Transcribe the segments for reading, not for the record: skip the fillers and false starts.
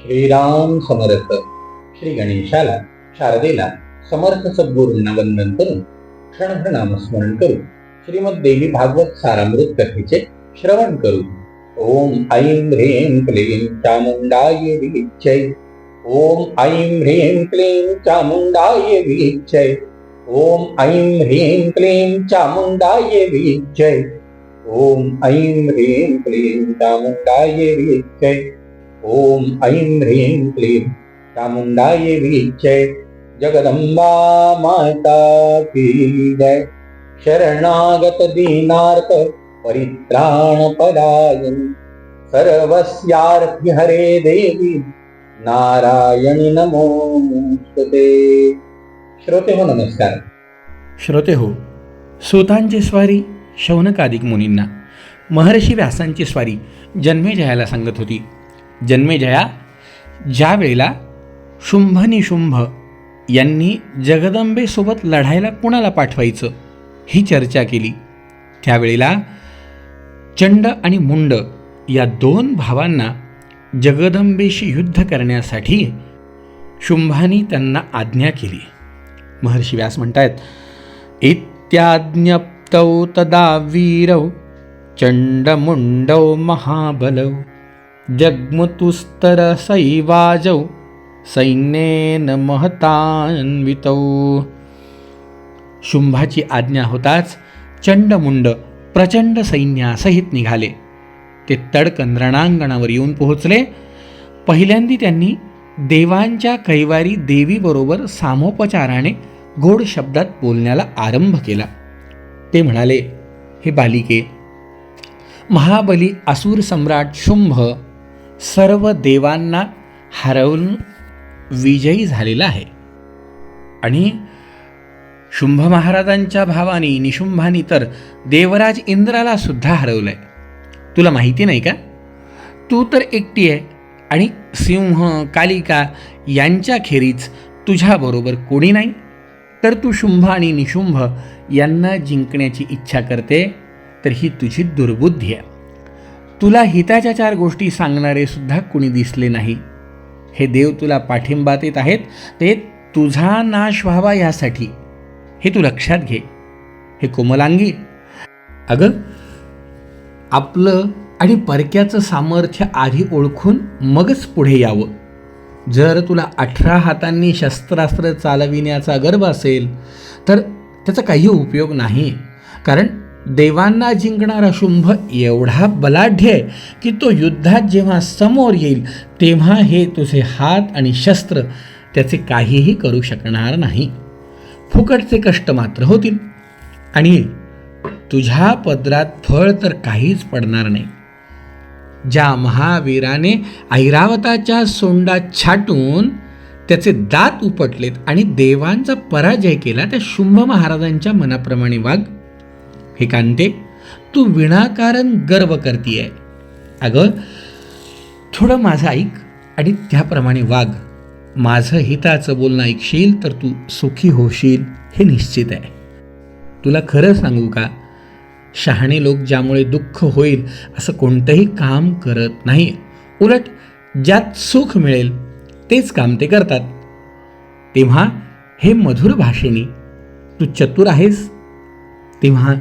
श्रीराम समर्थ. श्री गणेशाला, शारदेला, समर्थ सद्गुरूंना वंदन करून क्षणभर नामस्मरण करू. श्रीमद देवी भागवत सारामृत कथेचे श्रवण करू. ओम ऐं ह्रीं क्लीं चामुंडाय विच्चै. ओम ऐं ह्रीं क्लीं चामुंडाय विच्चै. ओम ऐं ह्रीं क्लीं चामुंडाय विच्चै. ओम ऐं ह्रीं क्लीं चामुंडाय विच्चै. ओम ऐं ह्रीं क्लीं चामुंडाय विच्चै. जगदंबा माता की जय. शरणागत दीनार्थ परित्राण परायण सर्वस्यार्थ हरे देवी नारायणी नमोस्तुते. श्रोते हो, नमस्कार. श्रोते हो, सूतांची स्वारी शौनकादिक मुनींना महर्षी व्यासांची स्वारी जन्मेजयाला सांगत होती. जन्मेजया, ज्या वेळेला शुंभ निशुंभ यांनी जगदंबेसोबत लढायला कुणाला पाठवायचं ही चर्चा केली, त्यावेळेला चंड आणि मुंड या दोन भावांना जगदंबेशी युद्ध करण्यासाठी शुंभानी त्यांना आज्ञा केली. महर्षी व्यास म्हणतायत, इत्याज्ञप्तौ तदा वीरौ चंडमुंडौ महाबलौ जग्मुतुस्तरसैवाजौ सैन्येन महतान्वितौ. शुंभाची आज्ञा होताच चंडमुंड प्रचंड सैन्यासहित निघाले. ते तडकन रणांगणावर येऊन पोहोचले. पहिल्यांदी त्यांनी देवांच्या कैवारी देवीबरोबर सामोपचाराने गोड शब्दात बोलण्याला आरंभ केला. ते म्हणाले, हे बालिके, महाबली असुर सम्राट शुंभ सर्व देवांना हरवून विजयी झालेला आहे आणि शुंभ महाराजांच्या भावानी निशुंभानी तर देवराज इंद्राला सुद्धा हरवलंय. तुला माहिती नाही का? तू तर एकटी आहे आणि सिंह कालिका यांच्याखेरीज तुझ्याबरोबर कोणी नाही. तर तू शुंभ आणि निशुंभ यांना जिंकण्याची इच्छा करते, तर ही तुझी दुर्बुद्धी आहे. तुला हिताच्या 4 गोष्टी सांगणारे सुद्धा कुणी दिसले नाही. हे देव तुला पाठिंबा देत आहेत, ते तुझा नाश व्हावा यासाठी. हे तू लक्षात घे. हे कोमलांगी, अगं, आपलं आणि परक्याचं सामर्थ्य आधी ओळखून मगच पुढे यावं. जर तुला 18 हातांनी शस्त्रास्त्र चालविण्याचा गर्व असेल तर त्याचा काही उपयोग नाही. कारण देवांना जिंकणारा शुंभ एवढा बलाढ्य आहे की तो युद्धात जेव्हा समोर येईल तेव्हा हे तुझे हात आणि शस्त्र त्याचे काहीही करू शकणार नाही. फुकटचे कष्ट मात्र होतील आणि तुझ्या पदरात फळ तर काहीच पडणार नाही. ज्या महावीराने ऐरावताच्या सोंडात छाटून त्याचे दात उपटलेत आणि देवांचा पराजय केला, त्या शुंभ महाराजांच्या मनाप्रमाणे वाग. हे कांते, तू विनाकारण गर्व करतीये. अगं, थोडं माझं ऐक आणि त्याप्रमाणे वाग. माझं हिताचं बोलणं ऐकशील तर तू सुखी होशील हे निश्चित आहे. तुला खरं सांगू का, शहाणे लोक ज्यामुळे दुःख होईल असं कोणतंही काम करत नाही. उलट ज्यात सुख मिळेल तेच काम ते करतात. तेव्हा हे मधुर भाषेनी तू चतुर आहेस. तेव्हा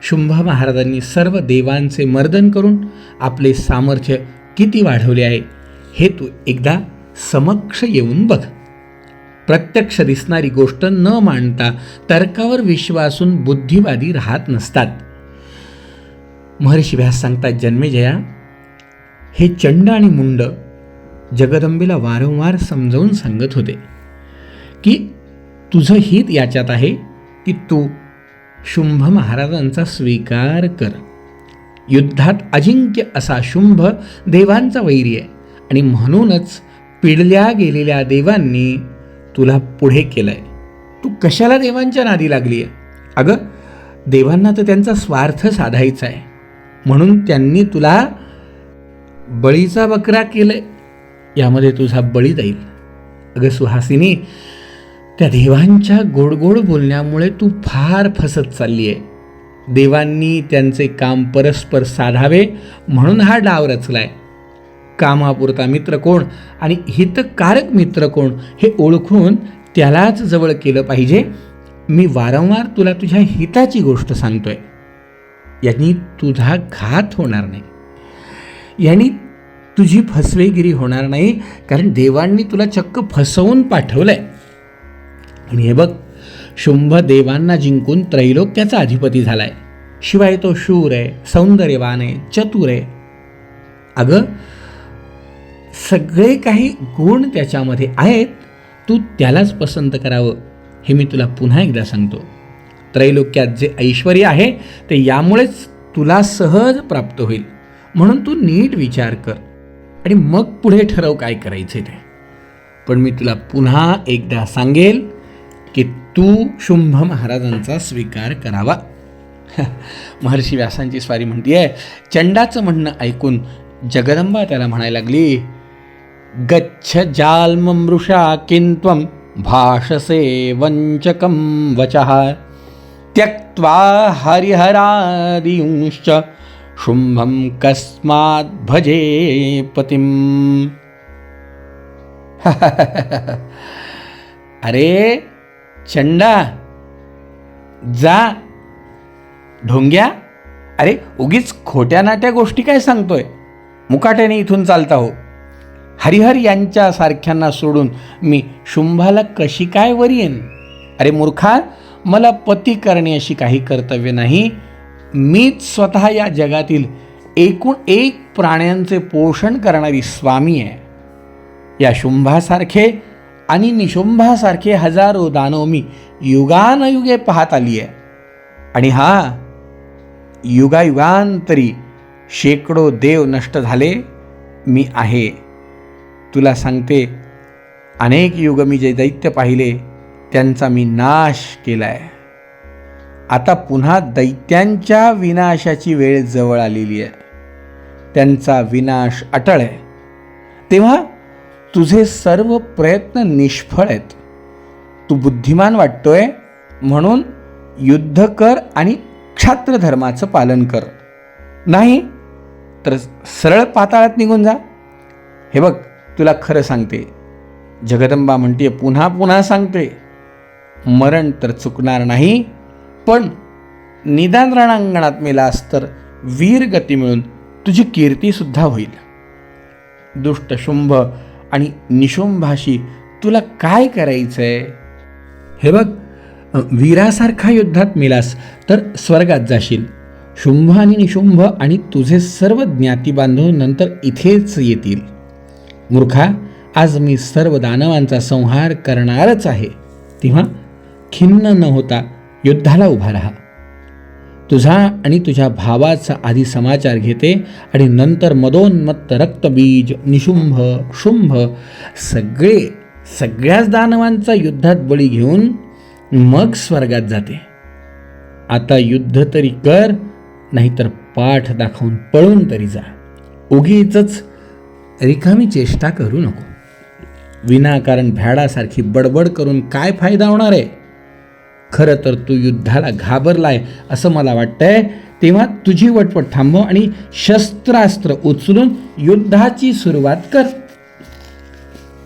शुंभ महाराजांनी सर्व देवांचे मर्दन करून आपले सामर्थ्य किती वाढवले आहे हे तू एकदा समक्ष येऊन बघ. प्रत्यक्ष दिसणारी गोष्ट न मांडता तर्कावर विश्वासून बुद्धिवादी राहत नसतात. महर्षी व्यास सांगतात, जन्मेजया, हे चंड आणि मुंड जगदंबेला वारंवार समजावून सांगत होते की तुझं हित याच्यात आहे की तू शुंभ महाराजांचा स्वीकार कर. युद्धात अजिंक्य असा शुंभ देवांचा वैरी आहे आणि म्हणूनच पिडल्या गेलेल्या देवांनी तुला पुढे केलंय. तू कशाला देवांच्या नादी लागली आहे? अगं, देवांना तर त्यांचा स्वार्थ साधायचा आहे म्हणून त्यांनी तुला बळीचा बकरा केलंय. यामध्ये तुझा बळी जाईल. अगं सुहासिनी, त्या देवांच्या गोडगोड बोलण्यामुळे तू फार फसत चालली आहे. देवांनी त्यांचे काम परस्पर साधावे म्हणून हा डाव रचलाय. कामापुरता मित्र कोण आणि हितकारक मित्र कोण हे ओळखून त्यालाच जवळ केलं पाहिजे. मी वारंवार तुला तुझ्या हिताची गोष्ट सांगतोय. यांनी तुझा घात होणार नाही, यांनी तुझी फसवेगिरी होणार नाही, कारण देवांनी तुला चक्क फसवून पाठवलंय. आणि हे बघ, शुंभ देवांना जिंकून त्रैलोक्याचा अधिपती झालाय. शिवाय तो शूर आहे, सौंदर्यवान आहे, चतुर आहे. अगं, सगळे काही गुण त्याच्यामध्ये आहेत. तू त्यालाच पसंत करावं हे मी तुला पुन्हा एकदा सांगतो. त्रैलोक्यात जे ऐश्वर्य आहे ते यामुळेच तुला सहज प्राप्त होईल. म्हणून तू नीट विचार कर आणि मग पुढे ठरव काय करायचे ते. पण मी तुला पुन्हा एकदा सांगेल की तू शुंभ महाराजांचा स्वीकार करावा. महर्षी व्यासांची स्वारी म्हणतीये, चंडाचं म्हणणं ऐकून जगदंबा त्याला म्हणायला लागली, गच्छ जाल्ममृषा किन्त्वं भाषसे वंचकं वचः त्यक्त्वा हरिहरादिंश्च शुंभं कस्मात् भजे पतिम्. अरे चंडा, जा ढोंग्या, अरे उगीच खोट्या नाट्या गोष्टी काय सांगतोय? मुकाट्याने इथून चालता हो. हरिहर यांच्या सारख्यांना सोडून मी शुंभाला कशी काय वर येईन? अरे मूर्खा, मला पती करणे अशी काही कर्तव्य नाही. मीच स्वतः या जगातील एकूण एक प्राण्यांचे पोषण करणारी स्वामी आहे. या शुंभासारखे आणि निशुंभासारखे हजारो दानव मी युगानयुगे पाहत आली आहे. आणि हा, युगायुगांतरी शेकडो देव नष्ट झाले, मी आहे. तुला सांगते, अनेक युग मी जे दैत्य पाहिले त्यांचा मी नाश केलाय. आता पुन्हा दैत्यांच्या विनाशाची वेळ जवळ आलेली आहे. त्यांचा विनाश अटळ आहे. तेव्हा तुझे सर्व प्रयत्न निष्फळ आहेत. तू बुद्धिमान वाटतोय म्हणून युद्ध कर आणि क्षात्र धर्माचं पालन कर. नाही तर सरळ पाताळात निघून जा. हे बघ, तुला खरं सांगते, जगदंबा म्हणते, पुन्हा पुन्हा सांगते, मरण तर चुकणार नाही, पण निदान रणांगणात मेलास तर वीर गती मिळून तुझी कीर्ती सुद्धा होईल. दुष्ट शुंभ आणि निशुंभाशी तुला काय करायचंय? हे बघ, वीरासारखा युद्धात मेलास तर स्वर्गात जाशील. शुंभ आणि निशुंभ आणि तुझे सर्व ज्ञाती बांधव नंतर इथेच येतील. मूर्खा, आज मी सर्व दानवांचा संहार करणारच आहे. तेव्हा खिन्न न होता युद्धाला उभा राहा. तुझा आणि तुझ्या भावाचा आधी समाचार घेते आणि नंतर मदोन्मत्त रक्तबीज, निशुंभ, शुंभ सगळ्याच दानवांचा युद्धात बळी घेऊन मग स्वर्गात जाते. आता युद्ध तरी कर, नाहीतर पाठ दाखवून पळून तरी जा. उगीचच रिकामी चेष्टा करू नको. विनाकारण भ्याडासारखी बडबड करून काय फायदा होणार आहे? खरं तर तू युद्धाला घाबरलाय असं मला वाटतंय. तेव्हा तुझी वटवट थांबव आणि शस्त्रास्त्र उचलून युद्धाची सुरुवात कर.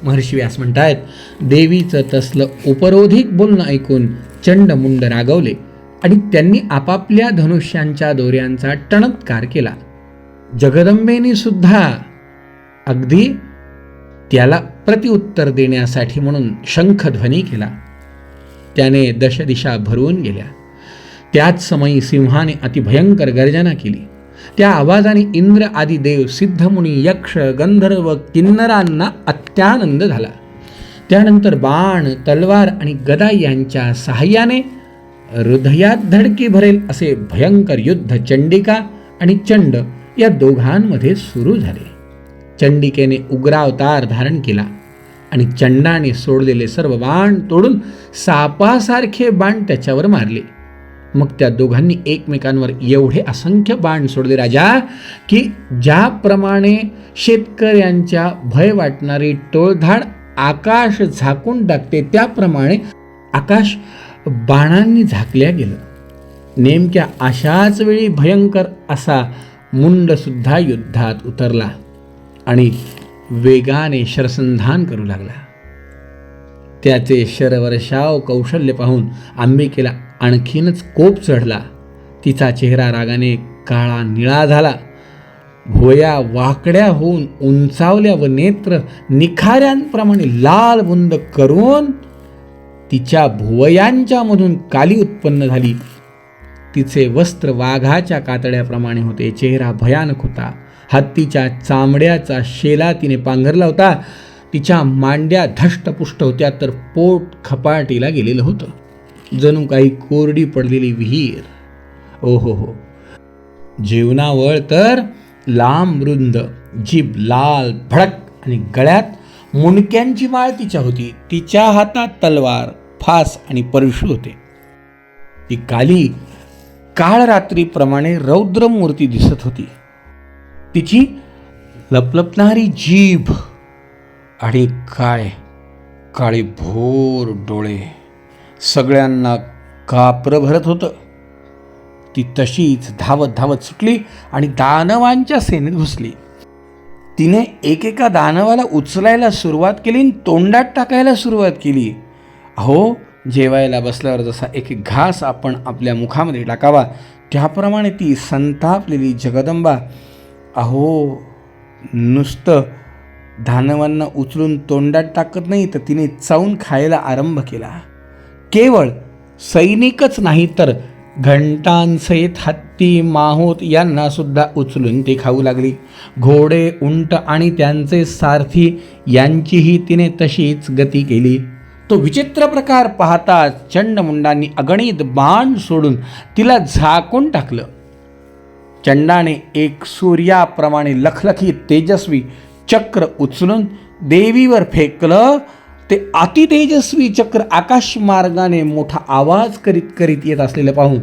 महर्षी व्यास म्हणतायत, देवीचं तसलं उपरोधिक बोलणं ऐकून चंडमुंड रागवले आणि त्यांनी आपापल्या धनुष्यांच्या दोऱ्यांचा टणत्कार केला. जगदंबेने सुद्धा अगदी त्याला प्रत्युत्तर देण्यासाठी म्हणून शंखध्वनी केला. त्याने दशदिशा भरवून गेल्या. त्याच समयी सिंहाने अतिभयंकर गर्जना केली. त्या आवाजाने इंद्र आदी देव, सिद्धमुनी, यक्ष, गंधर्व, किन्नरांना अत्यानंद झाला. त्यानंतर बाण, तलवार आणि गदा यांच्या सहाय्याने हृदयात धडकी भरेल असे भयंकर युद्ध चंडिका आणि चंड या दोघांमध्ये सुरू झाले. चंडिकेने उग्रावतार धारण केला आणि चंडाने सोडलेले सर्व बाण तोडून सापासारखे बाण त्याच्यावर मारले. मग त्या दोघांनी एकमेकांवर एवढे असंख्य बाण सोडले राजा, की ज्याप्रमाणे शेतकऱ्यांच्या भय वाटणारी टोळधाड आकाश झाकून टाकते त्याप्रमाणे आकाश बाणांनी झाकल्या गेलं. नेमक्या अशाच वेळी भयंकर असा मुंड सुद्धा युद्धात उतरला. आणि वेगाने शरसंधान करू लागला. त्याचे शरवर्षाव कौशल्य पाहून अंबिकेला आणखीनच कोप चढला. तिचा चेहरा रागाने काळा निळा झाला. भुवया वाकड्या होऊन उंचावल्या व नेत्र निखाऱ्यांप्रमाणे लाल बुंद करून तिच्या भुवयांच्या मधून काली उत्पन्न झाली. तिचे वस्त्र वाघाच्या कातड्याप्रमाणे होते. चेहरा भयानक होता. हत्तीच्या चामड्याचा शेला तिने पांघरला होता. तिच्या मांड्या धष्टपुष्ट होत्या तर पोट खपाटीला गेलेलं होतं, जणू काही कोरडी पडलेली विहीर. ओहो हो. जीवनावळ तर लांब रुंद, जीभ लाल भडक आणि गळ्यात मुंडक्यांची माळ तिच्या होती. तिच्या हातात तलवार, फास आणि परशु होते. ती काली काळ रात्रीप्रमाणे रौद्र मूर्ती दिसत होती. तिची लपलपणारी जीभ आणि काळे भोर डोळे सगळ्यांना कापर भरत होतं. ती तशीच धावत धावत सुटली आणि दानवांच्या सेनेत घुसली. तिने एकेका दानवाला उचलायला सुरुवात केली आणि तोंडात टाकायला सुरुवात केली. अहो, जेवायला बसल्यावर जसा एक एक घास आपण आपल्या मुखामध्ये टाकावा त्याप्रमाणे ती संतापलेली जगदंबा अहो नुसतं दानवांना उचलून तोंडात टाकत नाही तर तिने चावून खायला आरंभ केला. केवळ सैनिकच नाही तर घंटांसहित हत्ती, माहूत यांना सुद्धा उचलून ती खाऊ लागली. घोडे, उंट आणि त्यांचे सारथी यांचीही तिने तशीच गती केली. तो विचित्र प्रकार पाहता चंडमुंडांनी अगणित बाण सोडून तिला झाकून टाकलं. चंडाने एक सूर्याप्रमाणे लखलखीत तेजस्वी चक्र उचलून देवीवर फेकलं. ते अतितेजस्वी चक्र आकाश मार्गाने मोठा आवाज करीत करीत येत असलेलं पाहून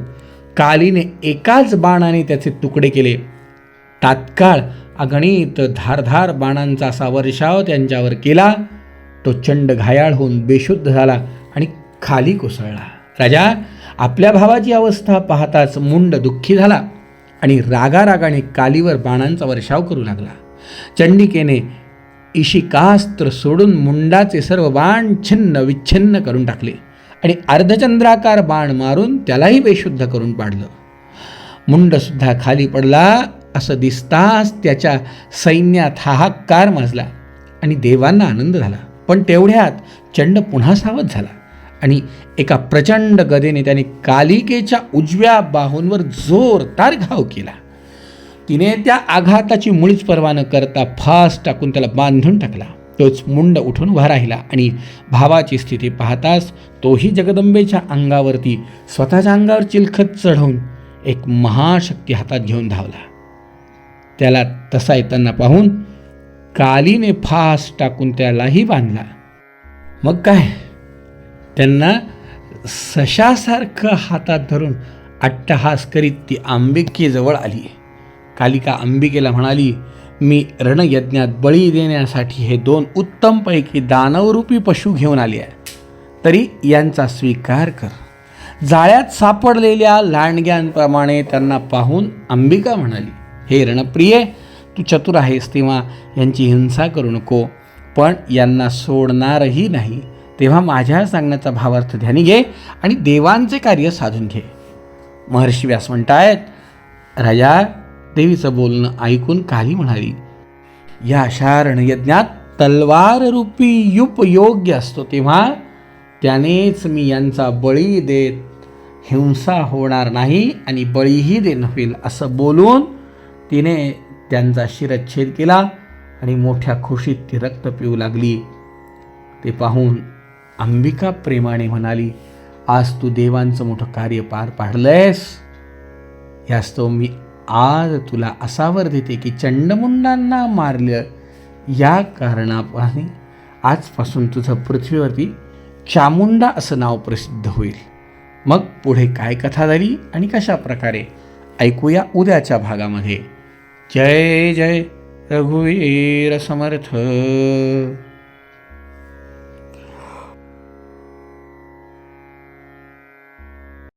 कालीने एकाच बाणाने त्याचे तुकडे केले. तात्काळ अगणित धारधार बाणांचा असा वर्षाव त्यांच्यावर केला. तो चंड घायाळ होऊन बेशुद्ध झाला आणि खाली कोसळला. राजा आपल्या भावाची अवस्था पाहताच मुंड दुःखी झाला आणि रागारागाने कालीवर बाणांचा वर्षाव करू लागला. चंडिकेने इशिकास्त्र सोडून मुंडाचे सर्व बाण छिन्न विच्छिन्न करून टाकले आणि अर्धचंद्राकार बाण मारून त्यालाही बेशुद्ध करून पाडलं. मुंडसुद्धा खाली पडला असं दिसताच त्याच्या सैन्यात हाहाकार माजला आणि देवांना आनंद झाला. पण तेवढ्यात चंड पुन्हा सावध झाला आणि एका प्रचंड गदेने त्याने कालिकेच्या उजव्या बाहूंवर जोरदार घाव केला. तिने त्या आघाताची मुळीच पर्वा न करता फास टाकून त्याला बांधून टाकला. तोच मुंड उठून उभा राहिला आणि भावाची स्थिती पाहताच तोही जगदंबेच्या अंगावरती स्वतःच्या अंगावर चिलखत चढवून एक महाशक्ती हातात घेऊन धावला. त्याला तसा येताना पाहून कालीने फास टाकून त्यालाही बांधला. मग काय, त्यांना सशासारखं हातात धरून अट्टहास करीत ती अंबिकेजवळ आली. कालिका अंबिकेला म्हणाली, मी रणयज्ञात बळी देण्यासाठी हे 2 उत्तमपैकी दानवरूपी पशु घेऊन आली आहे, तरी यांचा स्वीकार कर. जाळ्यात सापडलेल्या लांडग्यांप्रमाणे त्यांना पाहून अंबिका म्हणाली, हे रणप्रिये, तू चतुर आहेस तेव्हा यांची हिंसा करू नको, पण यांना सोडणारही नाही. तेव्हा माझ्या सांगण्याचा भावार्थ ध्यानी घे आणि देवांचे कार्य साधून घे. महर्षी व्यास म्हणतायत, राजा देवीचं बोलणं ऐकून काली म्हणाली, या अशा रणयज्ञात तलवार रूपी युप योग्य असतो, तेव्हा त्यानेच मी यांचा बळी देत हिंसा होणार नाही आणि बळीही देणं होईल. असं बोलून तिने त्यांचा शिरच्छेद केला आणि मोठ्या खुशीत ती रक्त पिऊ लागली. ते पाहून अंबिका प्रेमाने म्हणाली, आज तू देवांचं मोठं कार्य पार पाडलंयस. यास्तव मी आज तुला असा वर देते की चंडमुंडांना मारलं या कारणापासून आजपासून तुझं पृथ्वीवरती चामुंडा असं नाव प्रसिद्ध होईल. मग पुढे काय कथा झाली आणि कशा प्रकारे ऐकूया उद्याच्या भागामध्ये. जय जय रघुवीर समर्थ.